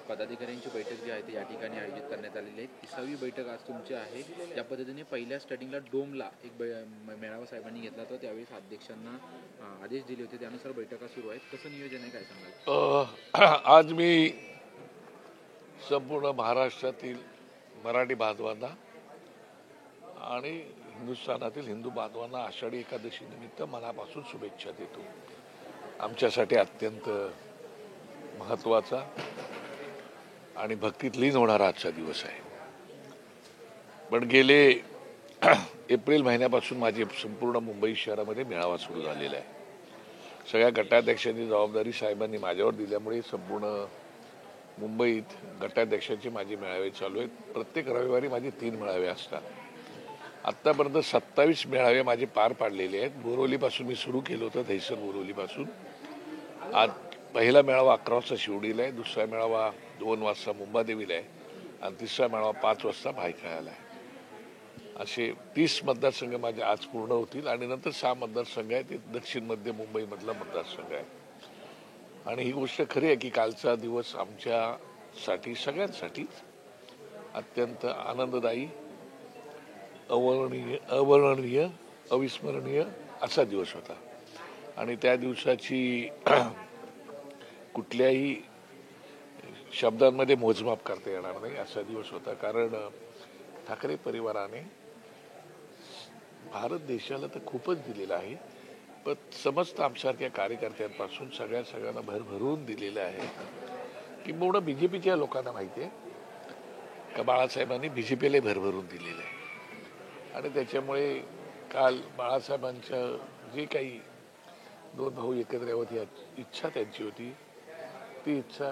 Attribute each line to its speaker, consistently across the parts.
Speaker 1: पदाधिकाऱ्यांची बैठक जी आहे ती या ठिकाणी आयोजित करण्यात आलेली आहे. 30वी बैठक आज तुमची आहे. त्या पद्धतीने पहिल्या स्टार्टिंगला डोमला एक मेळावा साहेबांनी घेतला होता, त्यावेळेस अध्यक्षांना आदेश दिले होते, त्यानुसार बैठका सुरू आहेत. कसं नियोजन आहे, काय सांगाल?
Speaker 2: आज मी संपूर्ण महाराष्ट्रातील मराठी बांधवांना आणि हिंदुस्थानातील हिंदू बांधवांना आषाढी एकादशी निमित्त मनापासून शुभेच्छा देतो. आमच्यासाठी अत्यंत महत्त्वाचा आणि भक्तीत लीन होणारा आजचा दिवस आहे. पण गेले एप्रिल महिन्यापासून माझी संपूर्ण मुंबई शहरामध्ये मेळावा सुरू झालेला आहे. सगळ्या गटाध्यक्षांची जबाबदारी साहेबांनी माझ्यावर दिल्यामुळे संपूर्ण मुंबईत गटाध्यक्षांचे माझे मेळावे चालू आहेत. प्रत्येक रविवारी माझे 3 मेळावे असतात. आत्तापर्यंत 27 मेळावे माझे पार पाडलेले आहेत. बोरिवलीपासून मी सुरू केलं होतं, दहिसर बोरिवलीपासून. आज पहिला मेळावा 11 वाजता शिवडीला आहे, दुसरा मेळावा 2 वाजता मुंबादेवीला आहे आणि तिसरा मेळावा 5 वाजता भायखळ्याला आहे. असे 30 मतदारसंघ माझे आज पूर्ण होतील आणि नंतर 6 मतदारसंघ आहेत. ते दक्षिण मध्य मुंबईमधला मतदारसंघ आहे. आणि ही गोष्ट खरी आहे की कालचा दिवस आमच्यासाठी सगळ्यांसाठी अत्यंत आनंददायी, अवर्णनीय, अविस्मरणीय असा दिवस होता. आणि त्या दिवसाची कुठल्याही शब्दांमध्ये मोजमाप करता येणार नाही असा दिवस होता. कारण ठाकरे परिवाराने भारत देशाला तर खूपच दिलेलं आहे, पण समस्त आमच्यासारख्या कार्यकर्त्यांपासून सगळ्यांना भरभरून दिलेलं आहे. किंबहुना BJPच्या लोकांना माहिती आहे का बाळासाहेबांनी BJPला भरभरून दिलेलं आहे. आणि त्याच्यामुळे काल बाळासाहेबांच्या जे काही 2 भाऊ एकत्र यावं ही इच्छा त्यांची होती, ती इच्छा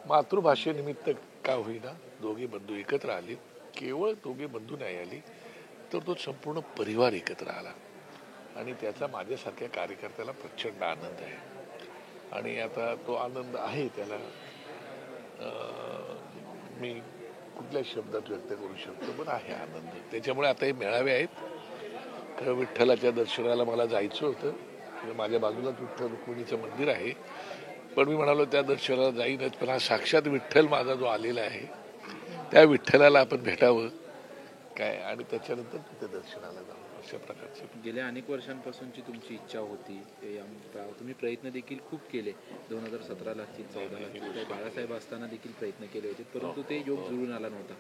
Speaker 2: मातृभाषेनिमित्त का होईना दोघे बंधू एकत्र आले. केवळ दोघे बंधू नाही आले तर तो संपूर्ण परिवार एकत्र आला आणि त्याचा माझ्यासारख्या कार्यकर्त्याला प्रचंड आनंद आहे. आणि आता तो आनंद आहे त्याला मी कुठल्या शब्दात व्यक्त करू शकतो, पण आहे आनंद. त्याच्यामुळे आता हे मेळावे आहेत. खरं विठ्ठलाच्या दर्शनाला मला जायचं होतं. माझ्या बाजूलाच विठ्ठल रुक्मिणीचं मंदिर आहे, पण मी म्हणालो त्या दर्शनाला जाईनच, पण हा साक्षात विठ्ठल माझा जो आलेला आहे त्या विठ्ठलाला आपण भेटावं काय आणि त्याच्यानंतर तिथे दर्शनाला जावं अशा प्रकारचे.
Speaker 1: गेल्या अनेक वर्षांपासूनची तुमची इच्छा होती, तुम्ही प्रयत्न देखील खूप केले. 2017ला असतील, 14ला असतील, बाळासाहेब असताना देखील प्रयत्न केले होते, परंतु ते योग जुळून आला नव्हता.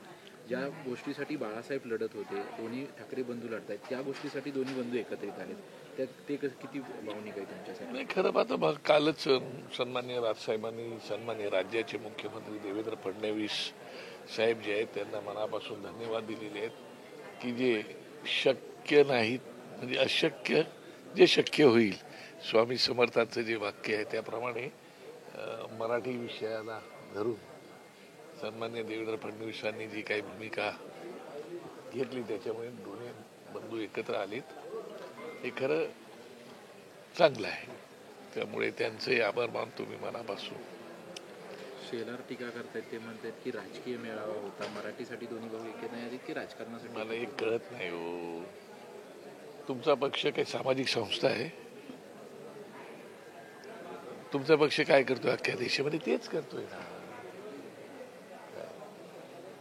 Speaker 1: ज्या गोष्टीसाठी बाळासाहेब लढत होते, दोन्ही ठाकरे बंधू लढत आहेत, त्या गोष्टीसाठी दोन्ही बंधू एकत्रित आले. ते किती भावनिक आहे तुमच्यासाठी?
Speaker 2: नाही, खरं आता मग कालच सन्माननीय राजसाहेबांनी सन्माननीय राज्याचे मुख्यमंत्री देवेंद्र फडणवीस साहेब जे आहेत त्यांना मनापासून धन्यवाद दिलेले आहेत की जे शक्य नाहीत म्हणजे अशक्य जे शक्य होईल. स्वामी समर्थांचं जे वाक्य आहे त्याप्रमाणे मराठी विषयाला धरून सन्माननीय देवेंद्र फडणवीसांनी जी काही भूमिका घेतली त्याच्यामुळे दोन्ही बंधू एकत्र आलेत. हे खरं चांगलं आहे. त्यामुळे त्यांचे आभार मानतो मी मनापासून.
Speaker 1: शेलार टीका करतायत, ते म्हणतात की राजकीय मेळावा होता, मराठीसाठी दोन्ही भाऊ एकत्र नाही आले की राजकारणासाठी.
Speaker 2: मला एक कळत नाही हो, तुमचा पक्ष काही सामाजिक संस्था आहे? तुमचा पक्ष काय करतोय अख्ख्या देशामध्ये? तेच करतोय ना.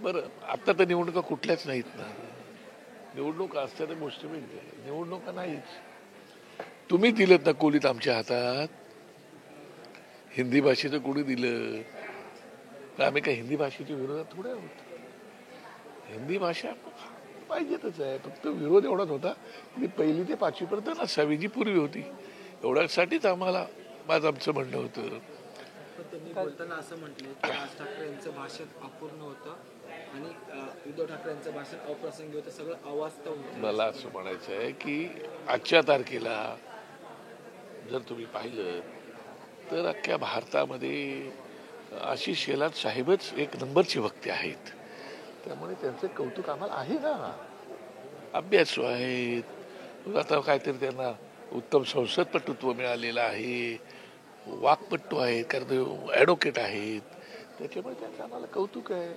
Speaker 2: बरं, आता तर निवडणुका कुठल्याच नाहीत ना. निवडणुका असत्या तर गोष्ट वेगळी आहे, निवडणुका नाहीच. तुम्ही दिलं ना कोलीत आमच्या हातात. हिंदी भाषेचं कोणी दिलं तर आम्ही काय हिंदी भाषेच्या विरोधात थोड्या आहोत. हिंदी भाषा पाहिजेतच आहे, फक्त विरोध एवढाच होता की 1ली ते 5वी पर्यंत नसावी जी पूर्वी होती. एवढ्यासाठीच आमचं म्हणणं होतं.
Speaker 3: त्यांनी बोलताना असं म्हटलं की राज ठाकरे यांचं भाषण अपूर्ण होतं आणि उद्धव ठाकरे यांचं भाषण अप्रसंगी होतं, सगळं अवास्तव होतं.
Speaker 2: मला असं म्हणायचं आहे की आजच्या तारखेला जर तुम्ही पाहिलं तर अख्ख्या भारतामध्ये आशिष शेलार साहेबच एक नंबरचे वक्ते आहेत. त्यामुळे त्यांचं कौतुक आम्हाला आहे ना. अभ्यासू आहेत, आता काहीतरी त्यांना उत्तम संसदपटुत्व मिळालेलं आहे, वाक्पटू आहेत, कारण ते ॲडव्होकेट आहेत. त्याच्यामुळे त्यांचं आम्हाला कौतुक आहे.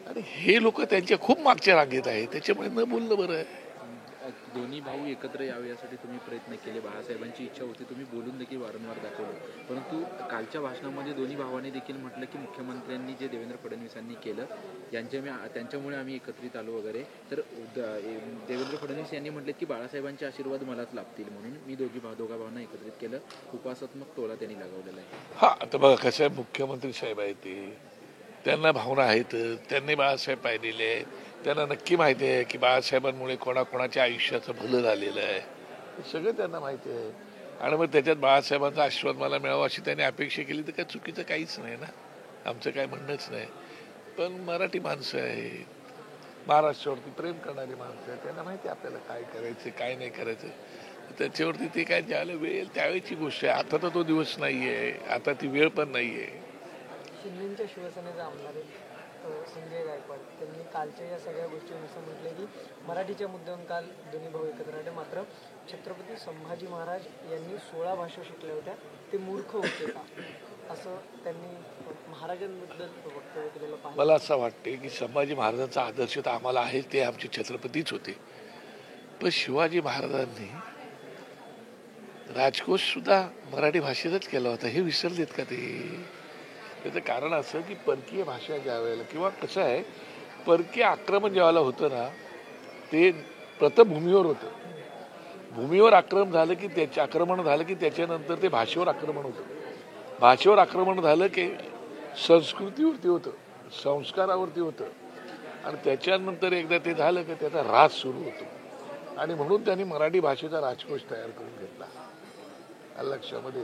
Speaker 2: आणि हे लोक त्यांच्या खूप मागच्या रांगेत आहेत, त्याच्यामुळे न बोलणं बरं आहे.
Speaker 1: दोन्ही भाऊ एकत्र यावे यासाठी तुम्ही प्रयत्न केले, बाळासाहेबांची इच्छा होती, तुम्ही बोलून देखील वारंवार दाखवलं. परंतु कालच्या भाषणामध्ये दोन्ही भावांनी देखील म्हटलं की मुख्यमंत्र्यांनी जे देवेंद्र फडणवीसांनी केलं त्यांच्यामुळे आम्ही एकत्रित आलो वगैरे. तर देवेंद्र फडणवीस यांनी म्हटलं की बाळासाहेबांचे आशीर्वाद मलाच लाभतील म्हणून मी दोघा भावांना एकत्रित केलं. उपासात्मक टोला त्यांनी लगावलेला आहे.
Speaker 2: हा, आता बघा कसं आहे, मुख्यमंत्री साहेब आहेत ते, त्यांना भावना आहेत, त्यांनी बाळासाहेब पाहिलेले आहे, त्यांना नक्की माहिती आहे की बाळासाहेबांमुळे कोणाकोणाच्या आयुष्याचं भलं झालेलं आहे, हे सगळं त्यांना माहिती आहे. आणि मग त्याच्यात बाळासाहेबांचा आशीर्वाद मला मिळावा अशी त्यांनी अपेक्षा केली तर काय चुकीचं काहीच नाही ना, आमचं काय म्हणणंच नाही. पण मराठी माणसं आहेत, महाराष्ट्रावरती प्रेम करणारी माणसं आहेत, त्यांना माहिती आहे आपल्याला काय करायचं काय नाही करायचं. त्याच्यावरती ते काय ज्याला वेळ त्यावेळेची गोष्ट आहे. आता तर तो दिवस नाही आहे, आता ती वेळ पण नाही आहे.
Speaker 3: शिंदेच्या शिवसेनेचे आमदार संजय गायकवाड त्यांनी कालच्या या सगळ्या गोष्टींनुसार म्हटले की मराठीच्या मुद्द्यावरून काल दोन्ही भाऊ एकत्र आले, मात्र छत्रपती संभाजी महाराज यांनी 16 भाषा शिकल्या होत्या, ते मूर्ख होते का, असं त्यांनी महाराजांबद्दल वक्तव्य केलेलं पाहिलं.
Speaker 2: मला असं वाटते की संभाजी महाराजांचा आदर्श तर आम्हाला आहे, ते आमचे छत्रपतीच होते. पण शिवाजी महाराजांनी राजकोष सुद्धा मराठी भाषेतच केला होता, हे विसरलेत का ते? त्याचं कारण असं की परकीय भाषा ज्या वेळेला किंवा कसं आहे, परकीय आक्रमण ज्यावेळेला होतं ना, ते प्रथम भूमीवर होतं. भूमीवर आक्रमण झालं की त्याच्यानंतर ते भाषेवर आक्रमण होतं. भाषेवर आक्रमण झालं की संस्कृतीवरती होतं, संस्कारावरती होतं, आणि त्याच्यानंतर एकदा ते झालं की त्याचा राज सुरू होतो. आणि म्हणून त्यांनी मराठी भाषेचा राजकोष तयार करून घेतला लक्षामध्ये.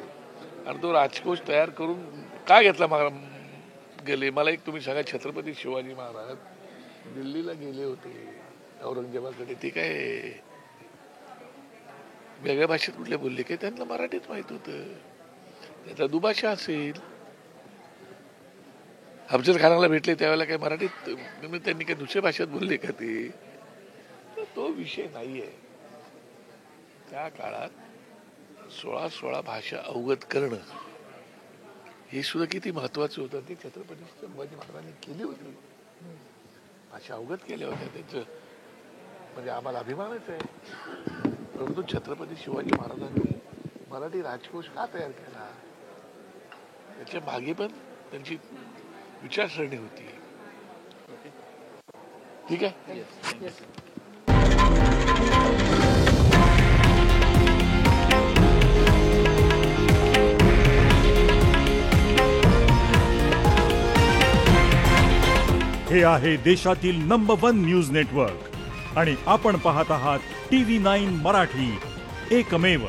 Speaker 2: आणि तो राजकोष तयार करून का घेतला गेले मला एक तुम्ही सांगा. छत्रपती शिवाजी महाराज दिल्लीला गेले होते औरंगजेबाकडे, ते काय वेगळ्या भाषेत कुठले बोलले काय? त्यांना मराठीत माहित होतं, त्याचा दुभाषा असेल. अफजल खानाला भेटले त्यावेळेला काय मराठीत त्यांनी काय दुसऱ्या भाषेत बोलले का? ते तो विषय नाहीये. त्या काळात 16 भाषा अवगत करणं हे सुद्धा किती महत्वाचं होतं. ते छत्रपती संभाजी महाराजांनी केली होती, भाषा अवगत केल्या होत्या. त्याचं म्हणजे आम्हाला अभिमानच आहे. परंतु छत्रपती शिवाजी महाराजांनी मराठी राजकोष का तयार केला, त्याच्या मागे पण त्यांची विचारसरणी होती. ठीक आहे.
Speaker 4: हे आहे देशातील नंबर 1 न्यूज नेटवर्क आणि आपण पाहत आहात TV9 मराठी, एकमेव.